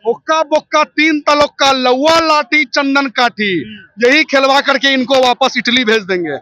हुक्का बुक्का तीन तलोक का लौवा लाठी चंदन काठी, यही खिलवा करके इनको वापस इटली भेज देंगे।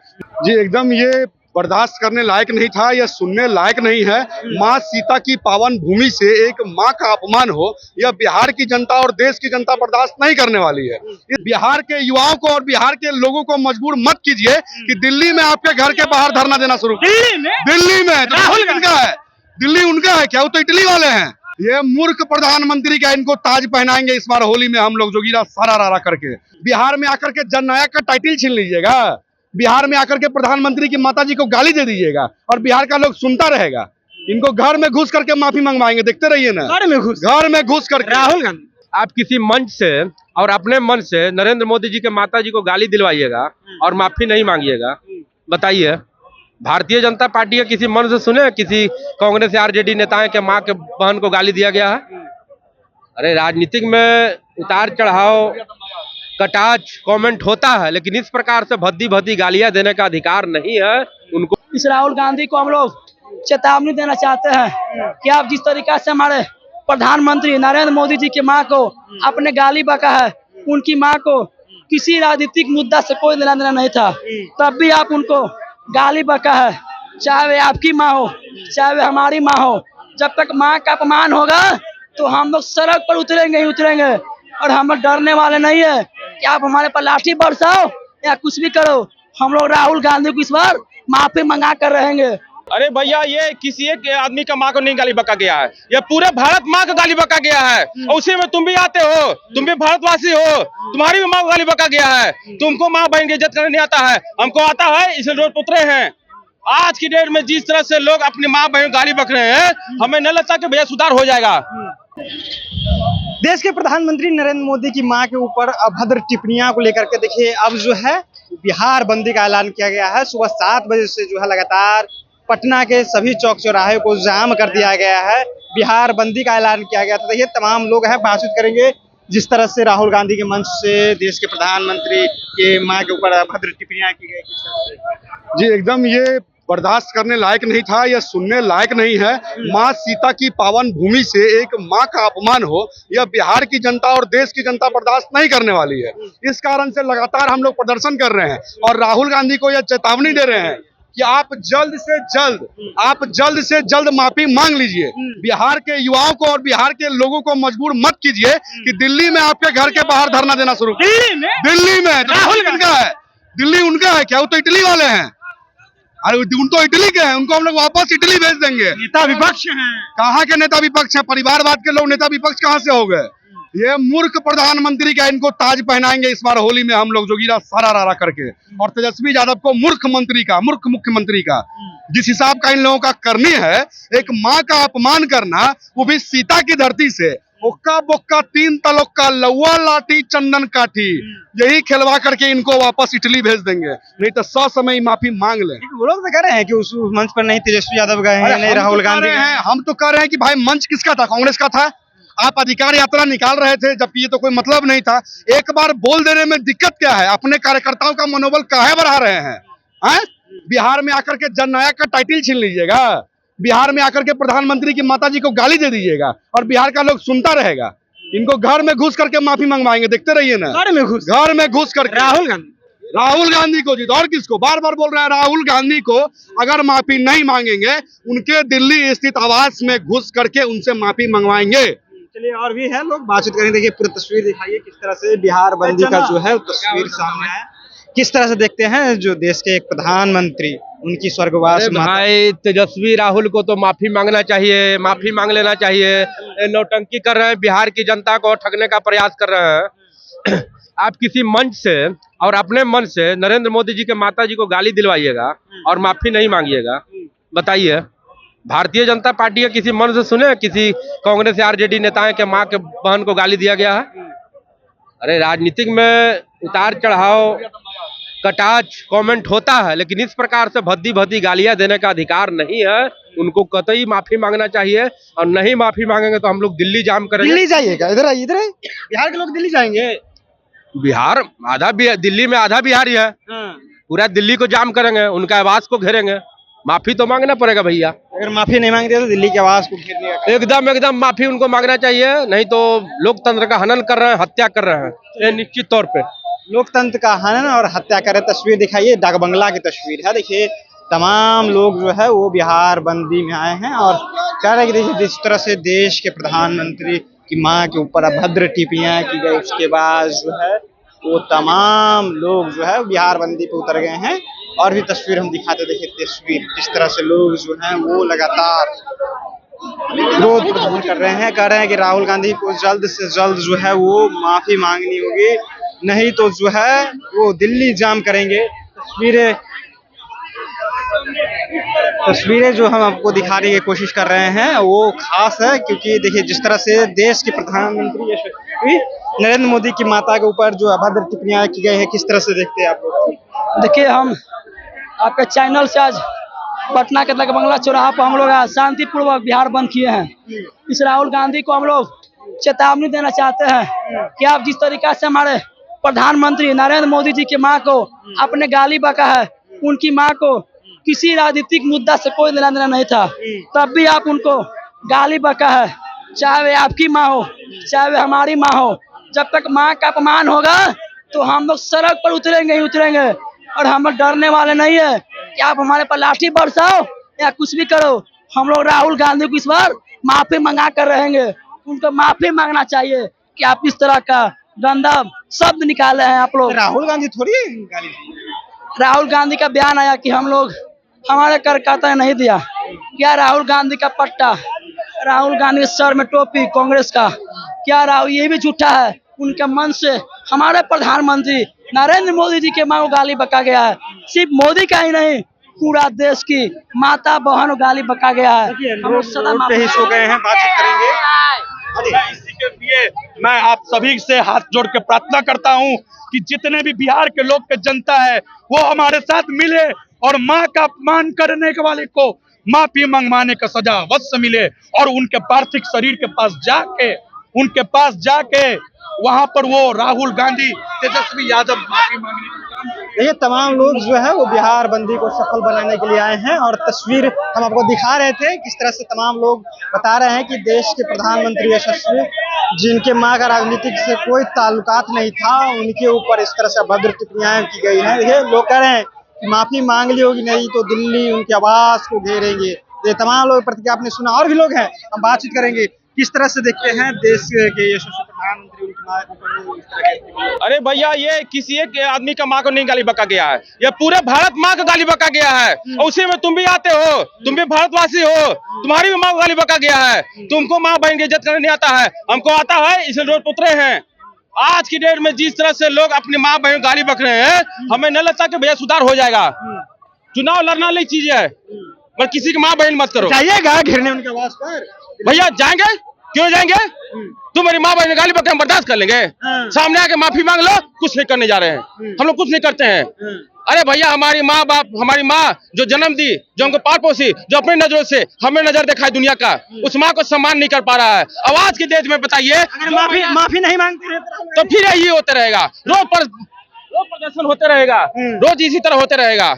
जी एकदम ये बर्दाश्त करने लायक नहीं था, यह सुनने लायक नहीं है। माँ सीता की पावन भूमि से एक माँ का अपमान हो, यह बिहार की जनता और देश की जनता बर्दाश्त नहीं करने वाली है। इस बिहार के युवाओं को और बिहार के लोगों को मजबूर मत कीजिए कि दिल्ली में आपके घर के बाहर धरना देना शुरू करें। दिल्ली में राहुल किनका है? दिल्ली उनका है क्या? वो तो इटली वाले हैं। ये मूर्ख प्रधानमंत्री का इनको ताज पहनाएंगे इस बार होली में हम लोग, जोगीरा सारा रारा करके। बिहार में आकर के जननायक का टाइटल छीन लीजिएगा, बिहार में आकर के प्रधानमंत्री की माताजी को गाली दे दीजिएगा और बिहार का लोग सुनता रहेगा। इनको घर में घुस करके माफी मंगवाएंगे, देखते रहिए ना। घर में घुस करके राहुल गांधी, आप किसी मंच से और अपने मन से नरेंद्र मोदी जी के माताजी को गाली दिलवाइएगा और माफी नहीं मांगिएगा, बताइए भारतीय जनता पार्टी के किसी मन से सुने किसी कांग्रेस या आरजेडी नेताएं के माँ के बहन को गाली दिया गया है? अरे राजनीतिक में उतार चढ़ाव कटाच कमेंट होता है, लेकिन इस प्रकार से भद्दी भद्दी गालियां देने का अधिकार नहीं है उनको। इस राहुल गांधी को हम लोग चेतावनी देना चाहते हैं कि आप जिस तरीका से हमारे प्रधानमंत्री नरेंद्र मोदी जी की मां को आपने गाली बका है, उनकी मां को किसी राजनीतिक मुद्दा से कोई लेना देना नहीं था, तब भी आप उनको गाली बका है। चाहे वे आपकी माँ हो चाहे वे हमारी माँ हो, जब तक माँ का अपमान होगा तो हम लोग सड़क पर उतरेंगे ही उतरेंगे। और हम लोग डरने वाले नहीं है कि आप हमारे पर लाठी बरसाओ या कुछ भी करो, हम लोग राहुल गांधी को इस बार माफी मंगा कर रहेंगे। अरे भैया, ये किसी एक आदमी का माँ को नहीं गाली बका गया है, ये पूरे भारत माँ का गाली बका गया है। और उसी में तुम भी आते हो, तुम भी भारतवासी हो, तुम्हारी भी माँ को गाली बका गया है। तुमको माँ बहन की इज्जत करने नहीं आता है, हमको आता है, इसलिए रोड उतरे हैं। आज की डेट में जिस तरह से लोग अपनी माँ बहन गाली बक रहे हैं, हमें नहीं लगता कि भैया सुधार हो जाएगा। देश के प्रधानमंत्री नरेंद्र मोदी की मां के ऊपर अभद्र टिप्पणियां को लेकर के देखिए अब जो है बिहार बंदी का ऐलान किया गया है। सुबह 7 बजे से जो है लगातार पटना के सभी चौक चौराहे को जाम कर दिया गया है। बिहार बंदी का ऐलान किया गया था। देखिए तमाम लोग हैं, बातचीत करेंगे जिस तरह से राहुल गांधी के मंच से देश के प्रधानमंत्री के मां के ऊपर अभद्र टिप्पणियां की गई। जी एकदम ये बर्दाश्त करने लायक नहीं था, यह सुनने लायक नहीं है। माँ सीता की पावन भूमि से एक माँ का अपमान हो, यह बिहार की जनता और देश की जनता बर्दाश्त नहीं करने वाली है। इस कारण से लगातार हम लोग प्रदर्शन कर रहे हैं और राहुल गांधी को यह चेतावनी दे रहे हैं कि आप जल्द से जल्द माफी मांग लीजिए। बिहार के युवाओं को और बिहार के लोगों को मजबूर मत कीजिए कि दिल्ली में आपके घर के बाहर धरना देना शुरू करें। दिल्ली में राहुल किनका है? दिल्ली उनका है क्या? वो तो इटली वाले हैं। अरे उनको इटली के हैं, उनको हम लोग वापस इटली भेज देंगे। नेता विपक्ष हैं। कहाँ के नेता विपक्ष है? परिवारवाद के लोग नेता विपक्ष कहाँ से हो गए? ये मूर्ख प्रधानमंत्री का इनको ताज पहनाएंगे इस बार होली में हम लोग, जोगीरा सारा रारा करके। और तेजस्वी यादव को मूर्ख मुख्यमंत्री का जिस हिसाब का इन लोगों का करनी है, एक माँ का अपमान करना, वो भी सीता की धरती से। हुक्का बुक्का तीन तलोक का लौवा लाठी चंदन काठी, यही खिलवा करके इनको वापस इटली भेज देंगे, नहीं तो 100 समय माफी मांग ले। वो लोग तो कह रहे हैं कि उस मंच पर नहीं तेजस्वी यादव गए हैं, नहीं राहुल गांधी हैं। हम तो कह रहे हैं कि भाई मंच किसका था? कांग्रेस का था। आप अधिकार यात्रा निकाल रहे थे, जबकि ये तो कोई मतलब नहीं था। एक बार बोल देने में दिक्कत क्या है? अपने कार्यकर्ताओं का मनोबल काहे बढ़ा रहे हैं? बिहार में आकर के जननायक का टाइटल छीन लीजिएगा, बिहार में आकर के प्रधानमंत्री की माताजी को गाली दे दीजिएगा और बिहार का लोग सुनता रहेगा। इनको घर में घुस करके माफी मंगवाएंगे, देखते रहिए ना। घर में घुस करके राहुल गांधी को जीत, और किसको? बार बार बोल रहे हैं राहुल गांधी को। अगर माफी नहीं मांगेंगे, उनके दिल्ली स्थित आवास में घुस करके उनसे माफी मंगवाएंगे। चलिए और भी है, लोग बातचीत करेंगे। देखिए पूरी तस्वीर दिखाइए किस तरह से बिहार बंदी का जो है तस्वीर सामने है। किस तरह से देखते हैं जो देश के एक प्रधानमंत्री, उनकी स्वर्गवास भाई तेजस्वी राहुल को तो माफी मांगना चाहिए, माफी मांग लेना चाहिए। नौटंकी कर रहे हैं, बिहार की जनता को ठगने का प्रयास कर रहे हैं। आप किसी मंच से और अपने मन से नरेंद्र मोदी जी के माताजी को गाली दिलवाइएगा और माफी नहीं मांगिएगा, बताइए भारतीय जनता पार्टी के किसी मन से सुने किसी कांग्रेस या आरजेडी नेताएं के माँ के बहन को गाली दिया गया है? अरे राजनीतिक में उतार चढ़ाव कटाच कमेंट होता है, लेकिन इस प्रकार से भद्दी भद्दी गालियां देने का अधिकार नहीं है उनको। कतई माफी मांगना चाहिए, और नहीं माफी मांगेंगे तो हम लोग दिल्ली जाम करेंगे। दिल्ली जाइएगा? इधर बिहार के लोग दिल्ली जाएंगे। बिहार दिल्ली में आधा बिहारी है, पूरा दिल्ली को जाम करेंगे, उनका आवास को घेरेंगे। माफी तो मांगना पड़ेगा भैया। अगर माफी नहीं मांगते तो दिल्ली की आवाज को घेरने का एकदम एकदम माफी उनको मांगना चाहिए, नहीं तो लोकतंत्र का हनन कर रहे हैं, हत्या कर रहे हैं, ये निश्चित तौर पे। लोकतंत्र का हनन और हत्या करे। तस्वीर दिखाइए, डाकबंगला की तस्वीर है। देखिए तमाम लोग जो है वो बिहार बंदी में आए हैं और कह रहे हैं कि देखिए जिस तरह से देश के प्रधानमंत्री की मां के ऊपर अभद्र टिप्पणियां की गई, उसके बाद जो है वो तमाम लोग जो है बिहार बंदी पे उतर गए हैं। और भी तस्वीर हम दिखाते, देखिए तस्वीर जिस तरह से लोग जो हैं वो लगातार विरोध प्रदर्शन कर रहे हैं, कह रहे हैं कि राहुल गांधी को जल्द से जल्द जो है वो माफी मांगनी होगी, नहीं तो जो है वो दिल्ली जाम करेंगे। तस्वीरें जो हम आपको दिखाने की कोशिश कर रहे हैं वो खास है, क्योंकि देखिए जिस तरह से देश के प्रधानमंत्री यशस्वी नरेंद्र मोदी की माता के ऊपर जो अभद्र टिप्पणियां की गई है, किस तरह से देखते हैं आप लोग? देखिए, हम आपके चैनल से आज पटना के डाकबंगला चौराहा पर हम लोग आज शांतिपूर्वक बिहार बंद किए हैं। इस राहुल गांधी को हम लोग चेतावनी देना चाहते हैं कि आप जिस तरीका से हमारे प्रधानमंत्री नरेंद्र मोदी जी की मां को आपने गाली बका है, उनकी मां को किसी राजनीतिक मुद्दा से कोई लेना देना नहीं था, तब भी आप उनको गाली बका है। चाहे वे आपकी माँ हो, चाहे वे हमारी माँ हो, जब तक माँ का अपमान होगा तो हम लोग सड़क पर उतरेंगे ही उतरेंगे। और हम लोग डरने वाले नहीं है कि आप हमारे पर लाठी बरसाओ या कुछ भी करो। हम लोग राहुल गांधी को इस बार माफी मंगा कर रहेंगे। उनको माफी मांगना चाहिए कि आप इस तरह का गंदा शब्द निकाले हैं आप लोग। राहुल गांधी थोड़ी गाली, राहुल गांधी का बयान आया कि हम लोग हमारे कार्यकर्ता ने नहीं दिया। क्या राहुल गांधी का पट्टा, राहुल गांधी के सर में टोपी कांग्रेस का, क्या राहुल ये भी झूठा है? उनके मन से हमारे प्रधानमंत्री नरेंद्र मोदी जी के मां को गाली बका गया है। सिर्फ मोदी का ही नहीं, पूरा देश की माता बहन को गाली बका गया है। हम लोग सदा रोड पे ही सो गए हैं, बातचीत करेंगे। इसी के लिए मैं आप सभी से हाथ जोड़ के प्रार्थना करता हूं कि जितने भी बिहार के लोग के जनता है वो हमारे साथ मिले और माँ का अपमान करने के वाले को माफी मंगवाने का सजा अवश्य मिले और उनके पार्थिव शरीर के पास जाके वहां पर वो राहुल गांधी, तेजस्वी यादव माफी मांगने का काम। ये तमाम लोग जो है वो बिहार बंदी को सफल बनाने के लिए आए हैं और तस्वीर हम आपको दिखा रहे थे किस तरह से तमाम लोग बता रहे हैं कि देश के प्रधानमंत्री यशस्वी, जिनके मां का राजनीतिक से कोई ताल्लुकात नहीं था, उनके ऊपर इस तरह से अभद्र टिप्पणियां की गई हैं। ये लोग कह रहे हैं कि माफी मांग ली होगी, नहीं तो दिल्ली उनकी आवाज को घेरेंगे। ये तमाम लोग प्रतिक्रिया आपने सुना, और भी लोग हैं, हम बातचीत करेंगे। किस तरह से देखते हैं देश के यशस्वी प्रधानमंत्री उनकी मां के ऊपर इस तरह के? अरे भैया, ये किसी एक आदमी का माँ को नहीं गाली बका गया है, ये पूरे भारत माँ को गाली बका गया है। और उसी में तुम भी आते हो, तुम भी भारतवासी हो, तुम्हारी भी माँ को गाली बका गया है। तुमको माँ बहन की इज्जत करने नहीं आता है, हमको आता है, इसलिए रोड उतरे हैं। आज की डेट में जिस तरह से लोग अपनी माँ बहन गाली बक रहे हैं, हमें नहीं लगता कि भैया सुधार हो जाएगा। चुनाव लड़ना अलग चीज है, पर किसी की माँ बहन मत करो। जाइएगा घेरने उनके आवाज पर? भैया जाएंगे, क्यों जाएंगे? तुम मेरी माँ बहन गाली बक हम बर्दाश्त कर लेंगे? सामने आके माफी मांग लो, कुछ नहीं करने जा रहे हैं, हम लोग कुछ नहीं करते हैं। अरे भैया, हमारी माँ बाप, हमारी माँ जो जन्म दी, जो हमको पाल पोसी, जो अपनी नजरों से हमें नजर दिखाई दुनिया का, उस माँ को सम्मान नहीं कर पा रहा है। आवाज की देश में बताइए, अगर माफी नहीं मांगते हैं तो फिर यही होते रहेगा, रोड प्रदर्शन होते रहेगा, रोज इसी तरह होते रहेगा।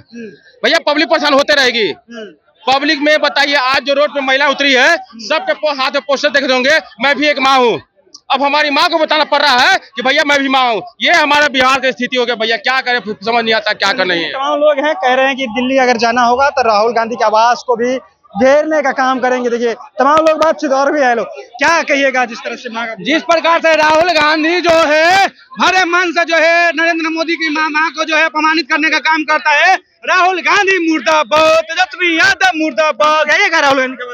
भैया पब्लिक परेशान होते रहेगी। पब्लिक में बताइए, आज जो रोड पे महिला उतरी है, सबके हाथ में पोस्टर देख रहे होंगे, मैं भी एक माँ हूँ। अब हमारी माँ को बताना पड़ रहा है कि भैया मैं भी माँ हूँ। ये हमारा बिहार की स्थिति हो गई भैया, क्या करें, समझ नहीं आता क्या करना है। तमाम लोग हैं, कह रहे हैं कि दिल्ली अगर जाना होगा तो राहुल गांधी की आवाज को भी घेरने का काम करेंगे। देखिए तमाम लोग बातचीत, और भी है लोग, क्या कहिएगा जिस तरह से जिस प्रकार से राहुल गांधी जो है भरे मन से जो है नरेंद्र मोदी की मां को जो है अपमानित करने का काम करता है। राहुल गांधी मुर्दाबाद, तेजस्वी यादव मुर्दाबाद।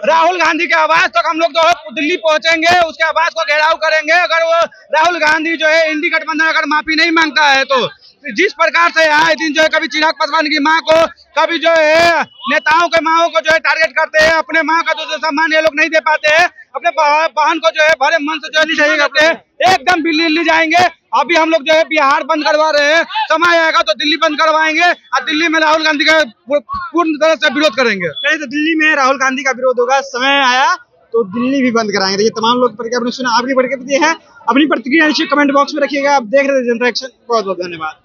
राहुल गांधी के आवाज तक हम लोग जो है दिल्ली पहुंचेंगे, उसके आवाज को घेराव करेंगे। अगर वो राहुल गांधी जो है इंडी गठबंधन अगर माफी नहीं मांगता है तो जिस प्रकार से आए दिन जो है कभी चिराग पासवान की माँ को, कभी जो है नेताओं के माओ को जो है टारगेट करते हैं, अपने माँ का जो सम्मान ये लोग नहीं दे पाते हैं, अपने बहन को जो है भरे मन से जो है नहीं करते हैं, एकदम दिल्ली जाएंगे। अभी हम लोग जो है बिहार बंद करवा रहे हैं, समय आएगा तो दिल्ली बंद करवाएंगे और दिल्ली में राहुल गांधी का पूर्ण तरह से विरोध करेंगे। तो दिल्ली में राहुल गांधी का विरोध होगा, समय आया तो दिल्ली भी बंद कराएंगे। ये तमाम लोग प्रतिक्रिया आपने सुना, आपकी प्रतिक्रिया है, अपनी प्रतिक्रिया नीचे कमेंट बॉक्स में रखिएगा। आप देख रहे थे जनता एक्शन, बहुत बहुत धन्यवाद।